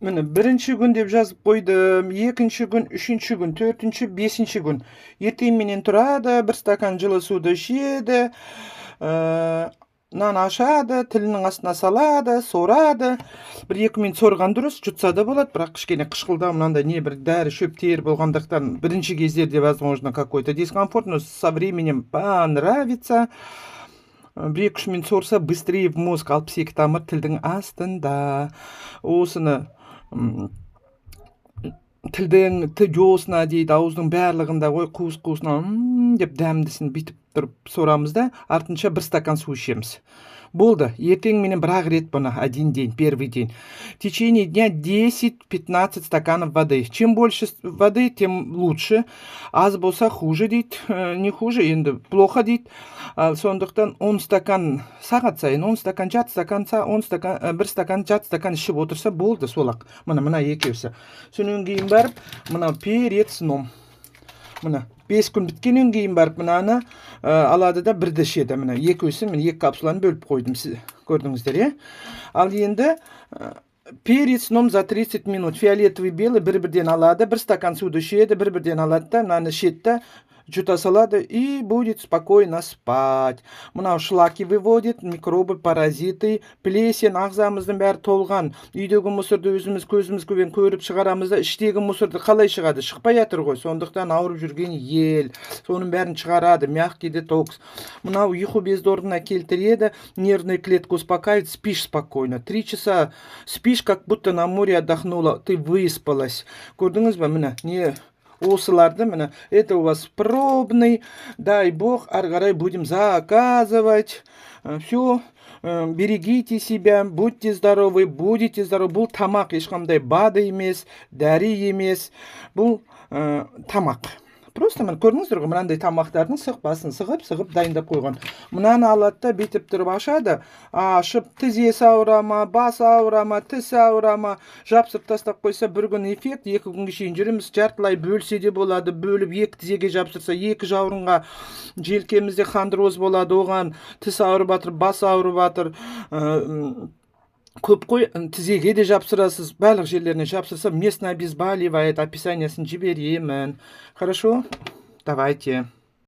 Міне, бірінші күн деп жазып қойдым, екінші күн, үшінші күн, төртінші, бесінші күн. Ертеңменен тұрады, бір стакан жылы суды ішеді, нан ашады, тілінің астына салады, сорады. Бір 2 минут сорған дұрыс, жұтса да болады, бірақ кішкене қышқылдау мынандай не бір дәрі шөптер болғандықтан бірінші кездерде возможно какой-то дискомфорт, но со временем понравится. Бір 2-3 минут сорса, быстрее в мозг, 62 тамыр тілдің астында. Осыны тілдің жоосына дейді, ауыздың барлығында ой қуыс-қуысына деп дәмдісін бүйтіп тұрып сорамыз да, артынша 1 стакан су ішеміз. Болды. Ертең менен бір-ақ рет бұны, один день, первый день. В течение дня 10-15 стаканов воды. Чем больше воды, тем лучше. Аз болса хуже дейді, не хуже, енді плохо дейді. Сондықтан 10 стакан сағат сайын, 10 стакан, жарты стакан, 1 стакан, жарты стакан ішіп отырса болды солақ. Мына екеусі. Сонан кейін барып, мына перед сном. Мына 5 күн біткеннен кейін барып мынаны алады да бірді ішеді. Мына екеусі, мен 2 капсуланы бөліп қойдым, көрдіңіздер, Ал енді перед сном за 30 минут фиолетовый белый бір-бірден алады, 1 стакан суды ішеді, бір-бірден алады да, мынаны ішеді да, жұта салады и будет спокойно спать. Мынау шлаки выводит, микробы, паразиты, плесен, ағзамыздың бәрі толған. Үйдегі мусорды өзіміз көзімізбен көріп шығарамыз да, іштегі мусорды қалай шығады? Шықпай жатыр ғой. Сондықтан ауырып жүрген ел, соның бәрін шығарады, мягкий детокс. Мынау ұйқы бездорына келтіреді, нервную клетку успокаивает, спишь спокойно. 3 часа спишь, как будто на море отдохнула, ты выспалась. Көрдіңіз бе, міне, не осыларды, міне, это у вас пробный, дай бог, ары қарай будем заказывать. Все, берегите себя, будьте здоровы, будете здоровы. Бұл тамақ ешқандай БАДы емес, дәрі емес, бұл тамақ. Просто мен көрдіңіздер ғой, мынандай тамақтардың сықпасын сығып дайындап қойған. Мынаны алады да бүйтіп тұрып ашады, ашып тізесі ауырама, бас ауырама, тіс ауырама, жапсырып тастап қойса, бір күн эффект, 2 күнге шейін жүреміз, жартылай бөлсе де болады, бөліп 2 тізеге жапсырса, 2 жауырынға, желкемізде хондроз болады, оған тіс ауырып жатыр, бас ауырып жатыр, көп қой, тізеге де жапсырасыз, барлық жерлеріне жапсырса, местно обезболивает, описаниясын жіберемін. Хорошо? Давайте.